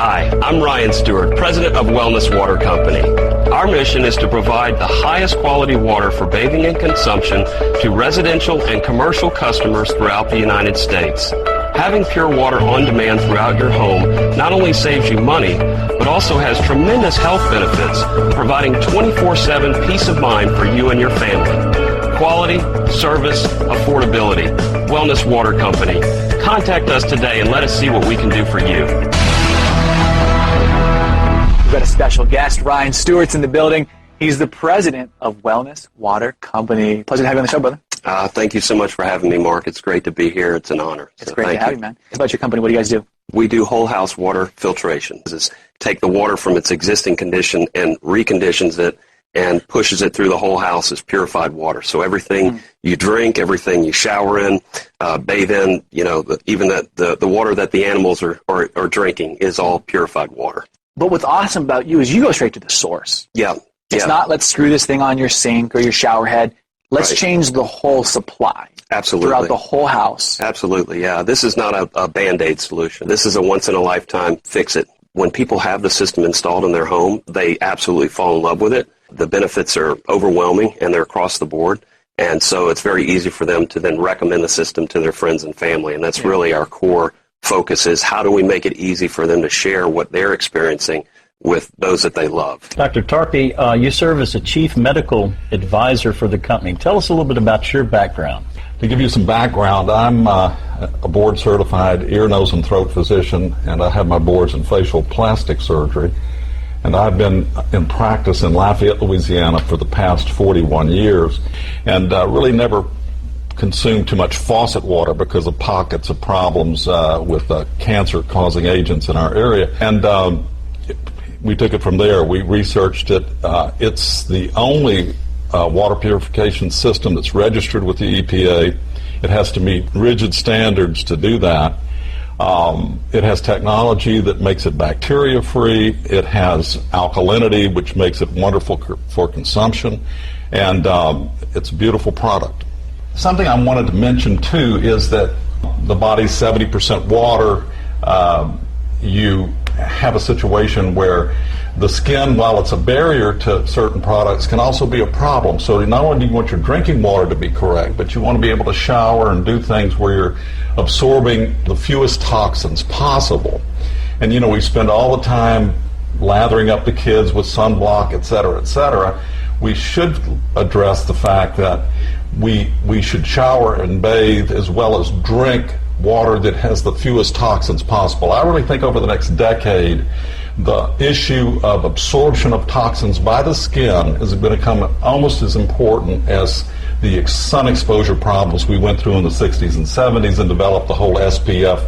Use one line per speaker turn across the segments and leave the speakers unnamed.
Hi, I'm Ryan Stewart, President of Wellness Water Company. Our mission is to provide the highest quality water for bathing and consumption to residential and commercial customers throughout the United States. Having pure water on demand throughout your home not only saves you money, but also has tremendous health benefits, providing 24/7 peace of mind for you and your family. Quality, service, affordability. Wellness Water Company. Contact us today and let us see what we can do for you.
We've got a special guest. Ryan Stewart's in the building. He's the president of Wellness Water Company. Pleasure to have you on the show, brother.
Thank you so much for having me, Mark. It's great to be here. It's an honor.
It's great to have you, man. It's about your company. What do you guys do?
We do whole house water filtration. This is take the water from its existing condition and reconditions it and pushes it through the whole house as purified water. So everything you drink, everything you shower in, bathe in, even the water that the animals are drinking is all purified water.
But what's awesome about you is you go straight to the source.
Yeah.
It's not let's screw this thing on your sink or your shower head. Let's change the whole supply.
Absolutely.
Throughout the whole house.
Absolutely, yeah. This is not a Band-Aid solution. This is a once-in-a-lifetime fix-it. When people have the system installed in their home, they absolutely fall in love with it. The benefits are overwhelming, and they're across the board. And so it's very easy for them to then recommend the system to their friends and family. And that's really our core focus is how do we make it easy for them to share what they're experiencing with those that they love.
Dr. Tarpey, you serve as a chief medical advisor for the company. Tell us a little bit about your background.
To give you some background, I'm a board-certified ear, nose, and throat physician, and I have my boards in facial plastic surgery. And I've been in practice in Lafayette, Louisiana for the past 41 years, and really never consumed too much faucet water because of pockets of problems with cancer-causing agents in our area. And we took it from there. We researched it. It's the only water purification system that's registered with the EPA. It has to meet rigid standards to do that. It has technology that makes it bacteria-free. It has alkalinity, which makes it wonderful for consumption. And it's a beautiful product. Something I wanted to mention, too, is that the body's 70% water. You have a situation where the skin, while it's a barrier to certain products, can also be a problem. So not only do you want your drinking water to be correct, but you want to be able to shower and do things where you're absorbing the fewest toxins possible. And, we spend all the time lathering up the kids with sunblock, et cetera, et cetera. We should address the fact that we should shower and bathe as well as drink water that has the fewest toxins possible. I really think over the next decade, the issue of absorption of toxins by the skin is going to become almost as important as the sun exposure problems we went through in the 60s and 70s and developed the whole SPF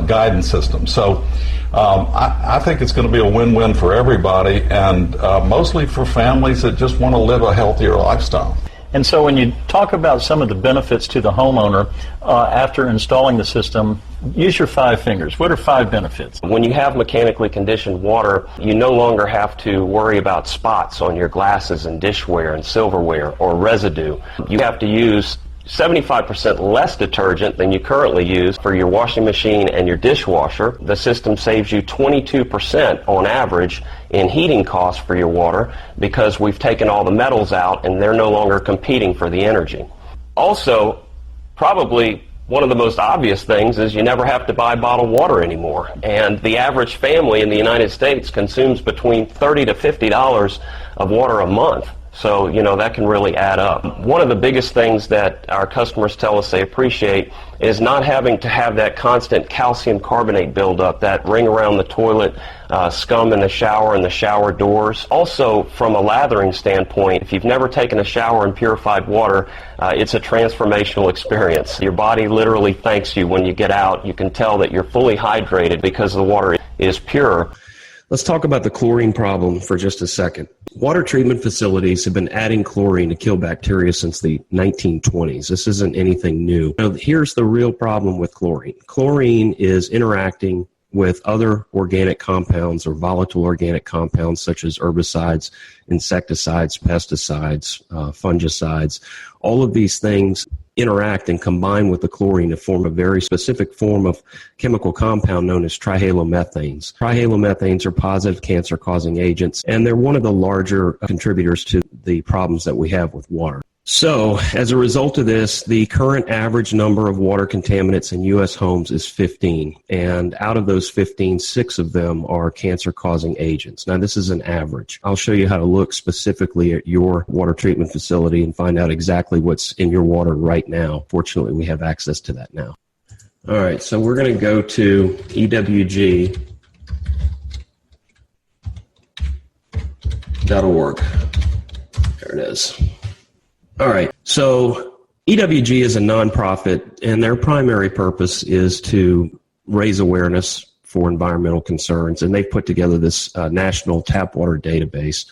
guidance system. So I think it's going to be a win-win for everybody, and mostly for families that just want to live a healthier lifestyle.
And so when you talk about some of the benefits to the homeowner after installing the system, use your 5 fingers. What are 5 benefits?
When you have mechanically conditioned water, you no longer have to worry about spots on your glasses and dishware and silverware or residue. You have to use 75% less detergent than you currently use for your washing machine and your dishwasher. The system saves you 22% on average in heating costs for your water because we've taken all the metals out and they're no longer competing for the energy. Also, probably one of the most obvious things is you never have to buy bottled water anymore. And the average family in the United States consumes between $30 to $50 of water a month. So, that can really add up. One of the biggest things that our customers tell us they appreciate is not having to have that constant calcium carbonate buildup, that ring around the toilet, scum in the shower and the shower doors. Also, from a lathering standpoint, if you've never taken a shower in purified water, it's a transformational experience. Your body literally thanks you when you get out. You can tell that you're fully hydrated because the water is pure. Let's talk about the chlorine problem for just a second. Water treatment facilities have been adding chlorine to kill bacteria since the 1920s. This isn't anything new. Now, here's the real problem with chlorine. Chlorine is interacting with other organic compounds or volatile organic compounds such as herbicides, insecticides, pesticides, fungicides. All of these things interact and combine with the chlorine to form a very specific form of chemical compound known as trihalomethanes. Trihalomethanes are positive cancer-causing agents, and they're one of the larger contributors to the problems that we have with water. So, as a result of this, the current average number of water contaminants in U.S. homes is 15. And out of those 15, 6 of them are cancer-causing agents. Now, this is an average. I'll show you how to look specifically at your water treatment facility and find out exactly what's in your water right now. Fortunately, we have access to that now. All right, so we're going to go to ewg.org. There it is. All right, so EWG is a nonprofit, and their primary purpose is to raise awareness for environmental concerns, and they've put together this national tap water database.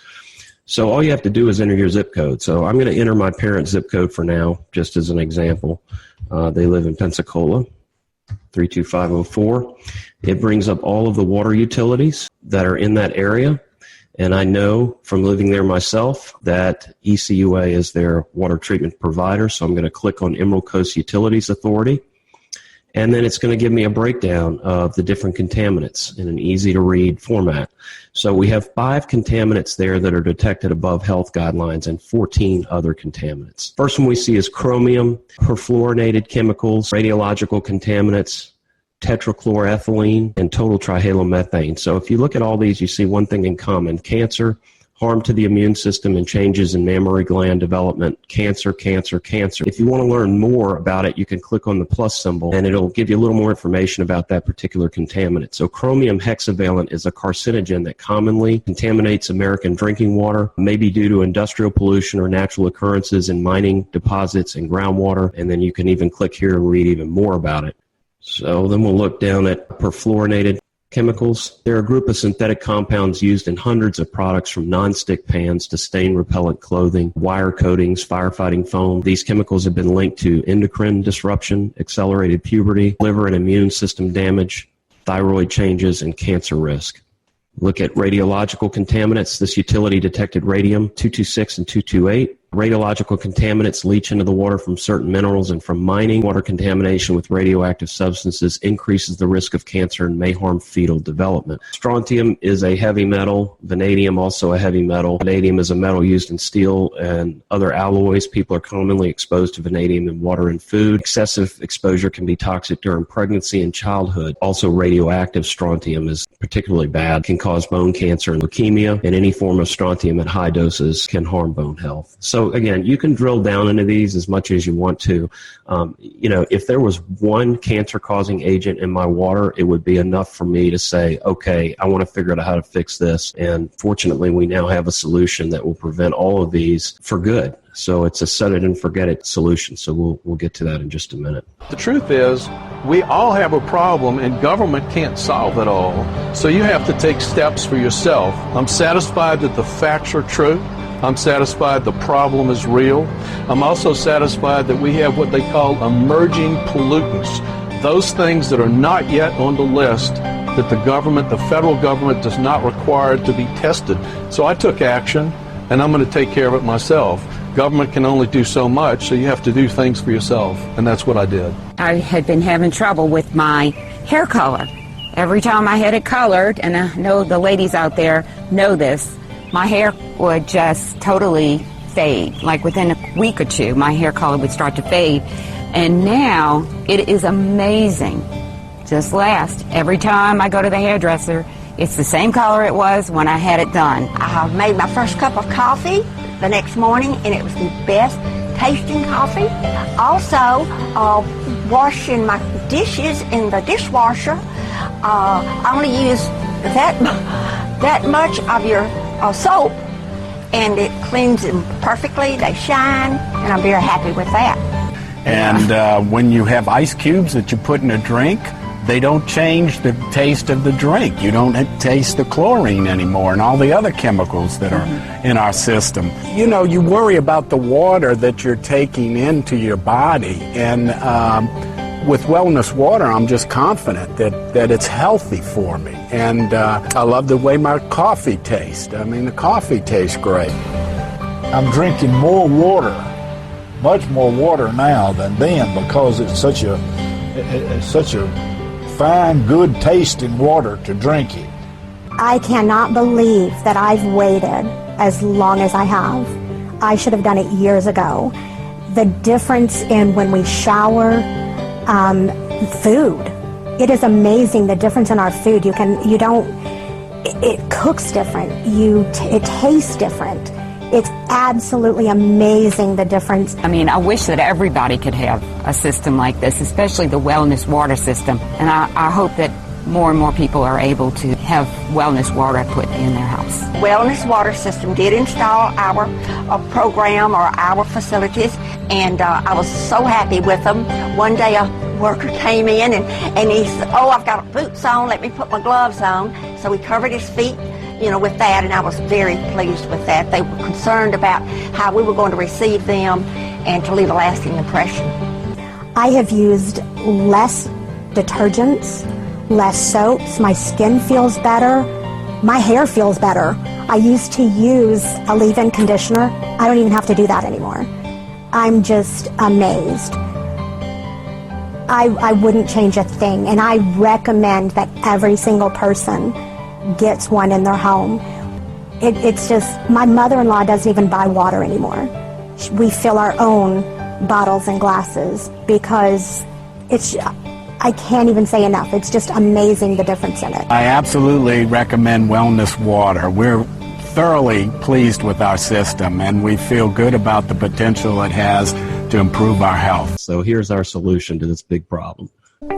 So all you have to do is enter your zip code. So I'm going to enter my parents' zip code for now, just as an example. They live in Pensacola, 32504. It brings up all of the water utilities that are in that area. And I know from living there myself that ECUA is their water treatment provider, so I'm going to click on Emerald Coast Utilities Authority, and then it's going to give me a breakdown of the different contaminants in an easy-to-read format. So we have 5 contaminants there that are detected above health guidelines and 14 other contaminants. First one we see is chromium, perfluorinated chemicals, radiological contaminants, tetrachloroethylene, and total trihalomethane. So if you look at all these, you see one thing in common: cancer, harm to the immune system, and changes in mammary gland development. Cancer, cancer, cancer. If you want to learn more about it, you can click on the plus symbol, and it'll give you a little more information about that particular contaminant. So chromium hexavalent is a carcinogen that commonly contaminates American drinking water, maybe due to industrial pollution or natural occurrences in mining deposits and groundwater. And then you can even click here and read even more about it. So then we'll look down at perfluorinated chemicals. They're a group of synthetic compounds used in hundreds of products, from non-stick pans to stain-repellent clothing, wire coatings, firefighting foam. These chemicals have been linked to endocrine disruption, accelerated puberty, liver and immune system damage, thyroid changes, and cancer risk. Look at radiological contaminants. This utility detected radium-226 and 228. Radiological contaminants leach into the water from certain minerals and from mining. Water contamination with radioactive substances increases the risk of cancer and may harm fetal development. Strontium is a heavy metal. Vanadium, also a heavy metal. Vanadium is a metal used in steel and other alloys. People are commonly exposed to vanadium in water and food. Excessive exposure can be toxic during pregnancy and childhood. Also, radioactive strontium is particularly bad. It can cause bone cancer and leukemia, and any form of strontium at high doses can harm bone health. So again, you can drill down into these as much as you want to. If there was one cancer-causing agent in my water, it would be enough for me to say, okay, I want to figure out how to fix this. And fortunately, we now have a solution that will prevent all of these for good. So it's a set it and forget it solution. So we'll get to that in just a minute.
The truth is, we all have a problem, and government can't solve it all. So you have to take steps for yourself. I'm satisfied that the facts are true. I'm satisfied the problem is real. I'm also satisfied that we have what they call emerging pollutants, those things that are not yet on the list that the federal government does not require to be tested. So I took action, and I'm going to take care of it myself. Government can only do so much, so you have to do things for yourself, and that's what I did.
I had been having trouble with my hair color. Every time I had it colored, and I know the ladies out there know this, my hair would just totally fade. Like within a week or two, my hair color would start to fade. And now it is amazing. Just every time I go to the hairdresser, it's the same color it was when I had it done.
I made my first cup of coffee the next morning, and it was the best tasting coffee. Also, washing my dishes in the dishwasher, I only use that much of your soap, and it cleans them perfectly. They shine, and I'm very happy with that.
And when you have ice cubes that you put in a drink, they don't change the taste of the drink. You don't taste the chlorine anymore and all the other chemicals that are in our system. You know, you worry about the water that you're taking into your body, and with Wellness Water, I'm just confident that it's healthy for me. And I love the way my coffee tastes. I mean, the coffee tastes great.
I'm drinking more water, much more water now than then, because it's such a fine, good tasting water to drink it.
I cannot believe that I've waited as long as I have. I should have done it years ago. The difference in when we shower, food. It is amazing the difference in our food. It cooks different. It tastes different. It's absolutely amazing the difference.
I mean, I wish that everybody could have a system like this, especially the wellness water system. And I hope that more and more people are able to have wellness water put in their house.
Wellness Water System did install our program or our facilities, and I was so happy with them. One day a worker came in and he said, "Oh, I've got boots on, let me put my gloves on." So he covered his feet, with that, and I was very pleased with that. They were concerned about how we were going to receive them and to leave a lasting impression.
I have used less detergents, less soaps. My skin feels better. My hair feels better. I used to use a leave-in conditioner. I don't even have to do that anymore. I'm just amazed. I wouldn't change a thing, and I recommend that every single person gets one in their home. It's just, my mother-in-law doesn't even buy water anymore. We fill our own bottles and glasses because I can't even say enough. It's just amazing the difference in it.
I absolutely recommend Wellness Water. We're thoroughly pleased with our system, and we feel good about the potential it has to improve our health.
So here's our solution to this big problem.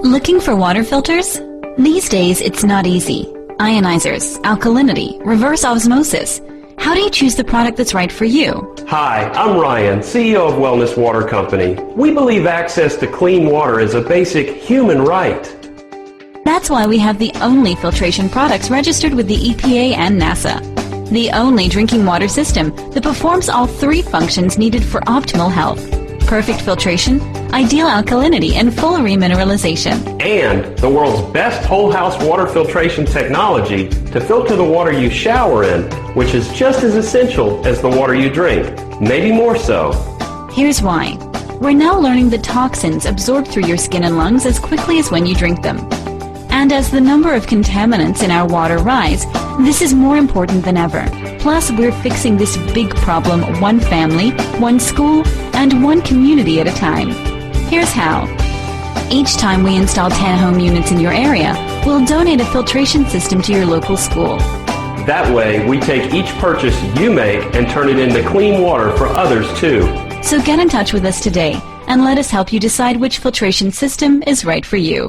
Looking for water filters? These days, it's not easy. Ionizers, alkalinity, reverse osmosis. How do you choose the product that's right for you?
Hi, I'm Ryan, CEO of Wellness Water Company. We believe access to clean water is a basic human right.
That's why we have the only filtration products registered with the EPA and NASA. The only drinking water system that performs all three functions needed for optimal health. Perfect filtration, ideal alkalinity, and full remineralization.
And the world's best whole house water filtration technology to filter the water you shower in, which is just as essential as the water you drink, maybe more so.
Here's why. We're now learning the toxins absorb through your skin and lungs as quickly as when you drink them. And as the number of contaminants in our water rise, this is more important than ever. Plus, we're fixing this big problem one family, one school, and one community at a time. Here's how. Each time we install 10 home units in your area, we'll donate a filtration system to your local school.
That way, we take each purchase you make and turn it into clean water for others too.
So get in touch with us today and let us help you decide which filtration system is right for you.